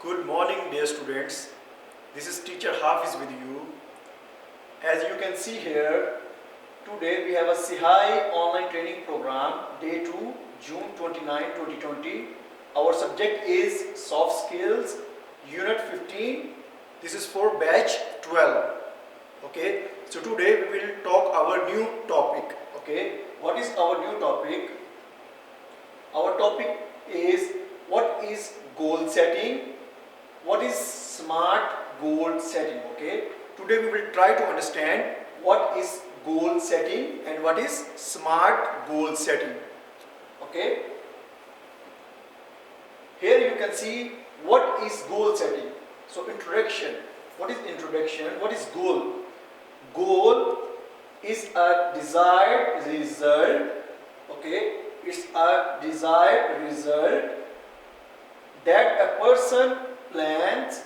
Good morning, dear students. This is teacher Hafiz with you. As you can see here, today we have a SIHI online training program, day 2, June 29, 2020. Our subject is soft skills, unit 15. This is for batch 12. Okay, so today we will talk our new topic. Okay, what is our new topic? Our topic is what is goal setting. What is smart goal setting? Okay, today we will try to understand what is goal setting and what is smart goal setting. Okay, here you can see what is goal setting. So introduction. What is introduction? What is goal? Goal is a desired result. Okay, it's a desired result that a person plans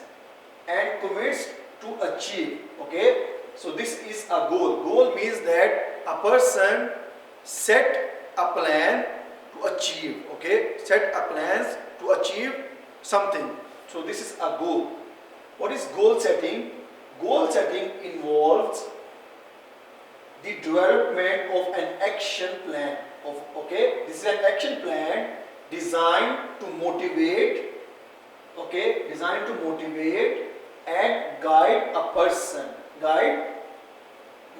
and commits to achieve. Okay, so this is a goal. Goal means that a person set a plan to achieve. Okay, set a plans to achieve something. So this is a goal. What is goal setting? Goal setting involves the development of an action plan. Okay, this is an action plan designed to motivate. Okay, designed to motivate and guide a person.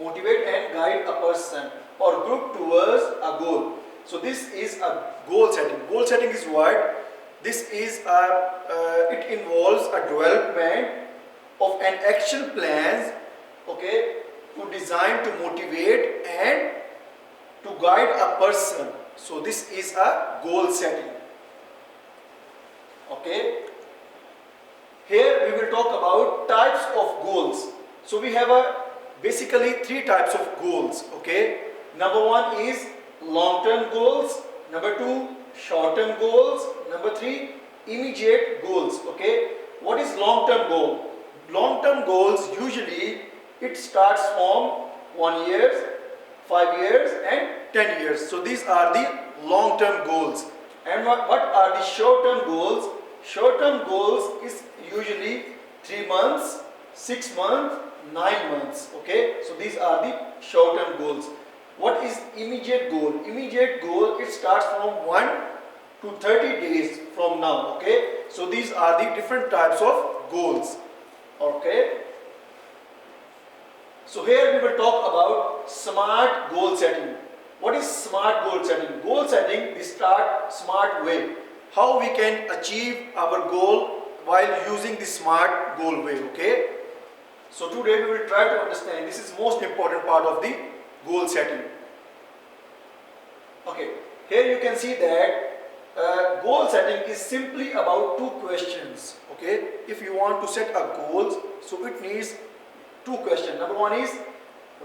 Motivate and guide a person or group towards a goal. So this is a goal setting. Goal setting is what? This is it involves a development of an action plans. Okay, to design to motivate and to guide a person. So this is a goal setting. Okay. Here we will talk about types of goals. So we have basically three types of goals. Okay. Number one is long-term goals. Number two, short-term goals. Number three, immediate goals. Okay. What is long-term goal? Long-term goals usually it starts from 1 year, 5 years and 10 years. So these are the long-term goals. And what are the short-term goals? Short-term goals is usually 3 months, 6 months, 9 months. Okay, so these are the short-term goals. What is immediate goal? Immediate goal, it starts from 1 to 30 days from now. Okay, so these are the different types of goals. Okay, so here we will talk about smart goal setting. What is smart goal setting? Goal setting, the smart way. How we can achieve our goal while using the smart goal way. Okay, so today we will try to understand. This is most important part of the goal setting. Okay, here you can see that goal setting is simply about two questions. Okay, if you want to set a goal, so it needs two questions. Number one is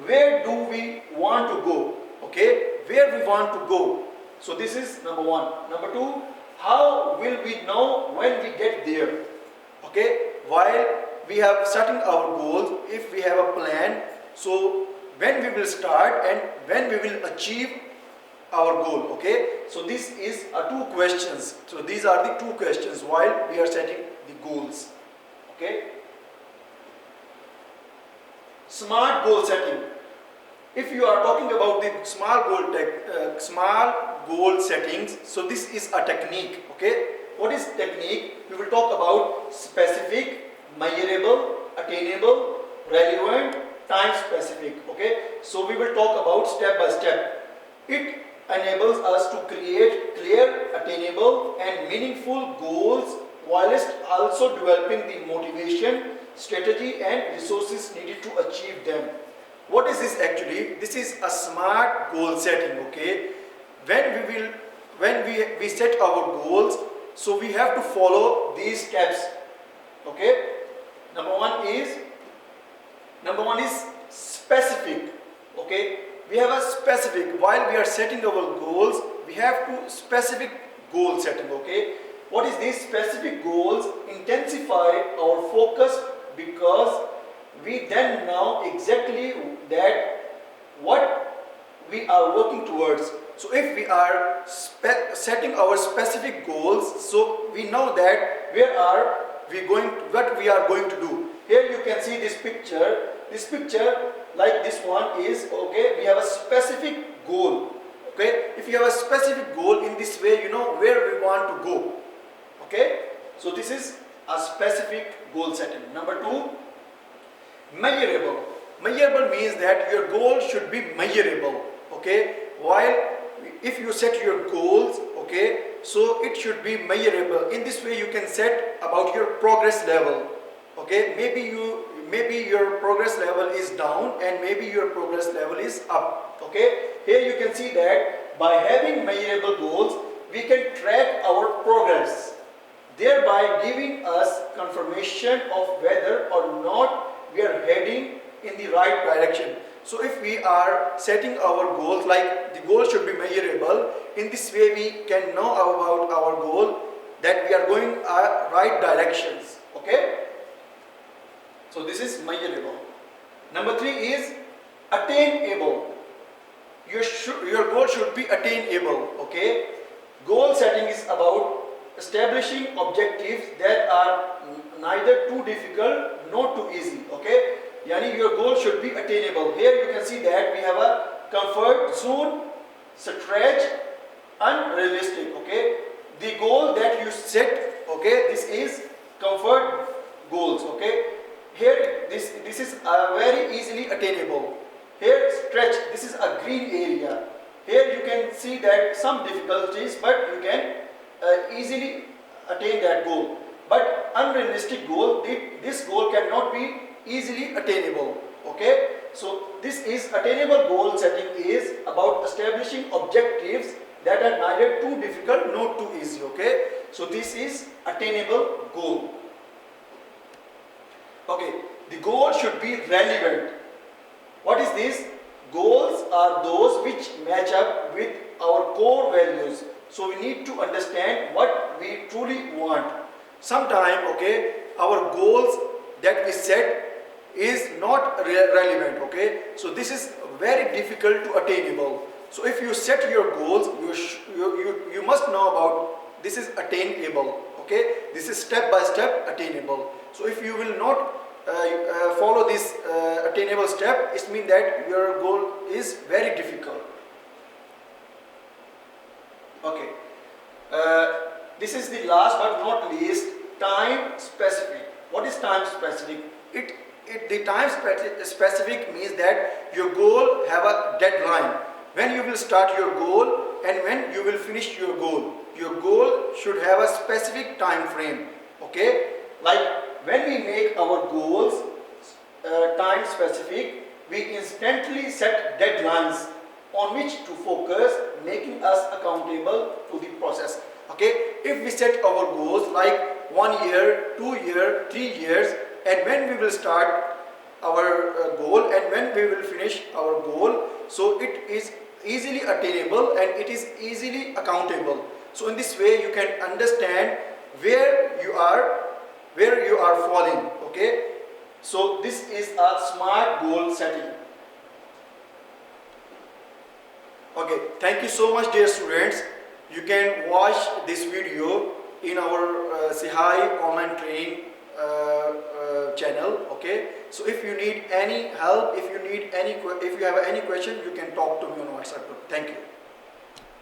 where do we want to go? Okay, where we want to go. So this is number one. Number two, how will we know when we get there? Okay, while we have setting our goals, if we have a plan, so when we will start and when we will achieve our goal. Okay, so this is two questions. So these are the two questions while we are setting the goals. Okay, smart goal setting. If you are talking about the small goal settings, so this is a technique. Okay, what is technique? We will talk about specific, measurable, attainable, relevant, time specific. Okay, so we will talk about step by step. It enables us to create clear, attainable and meaningful goals whilst also developing the motivation, strategy and resources needed to achieve them. What is this actually? This is a smart goal setting. Okay, when we set our goals, so we have to follow these steps. Okay, number one is specific. Okay, we have a specific. While we are setting our goals, we have to specific goal setting. Okay, what is these specific goals? Intensify our focus because we then know exactly that what we are working towards. So if we are setting our specific goals, so we know that where are what we are going to do. Here you can see this picture. This picture, like this one, is okay. We have a specific goal. Okay, if you have a specific goal in this way, you know where we want to go. Okay, so this is a specific goal setting. Number two, measurable. Measurable means that your goal should be measurable. Okay, while if you set your goals, okay, so it should be measurable. In this way you can set about your progress level. Okay, maybe your progress level is down and maybe your progress level is up. Okay, here you can see that by having measurable goals we can track our progress, thereby giving us confirmation of whether or not we are heading in the right direction. So if we are setting our goals, like the goal should be measurable, in this way we can know about our goal, that we are going right directions. Okay, so this is measurable. Number three is attainable. Your goal should be attainable. Okay, goal setting is about establishing objectives that are neither too difficult nor too easy. Okay, yani your goal should be attainable. Here you can see that we have a comfort zone, stretch, unrealistic. Okay, the goal that you set, okay, this is comfort goals. Okay, here this is very easily attainable. Here stretch, this is a green area. Here you can see that some difficulties, but you can easily attain that goal. But unrealistic goal, this goal cannot be easily attainable. Okay, so this is attainable goal setting is about establishing objectives that are neither too difficult nor too easy. Okay, so this is attainable goal. Okay, the goal should be relevant. What is this? Goals are those which match up with our core values. So we need to understand what we truly want. Sometimes, okay, our goals that we set is not relevant. Okay, so this is very difficult to attainable. So if you set your goals, you must know about this is attainable. Okay, this is step by step attainable. So if you will not follow this attainable step, it means that your goal is very difficult. Okay, this is the last but not least, time specific. What is time specific? The time specific means that your goal have a deadline. When you will start your goal and when you will finish your goal. Your goal should have a specific time frame. Okay, like when we make our goals time specific, we instantly set deadlines on which to focus, making us accountable to the process. Okay, if we set our goals like 1 year, 2 years, 3 years, and when we will start our goal and when we will finish our goal, so it is easily attainable and it is easily accountable. So in this way you can understand where you are falling. Okay, so this is a smart goal setting. Okay, thank you so much, dear students. You can watch this video in our Sihai online training channel. Okay, so if you need any help, if you have any question, you can talk to me on WhatsApp. Thank you.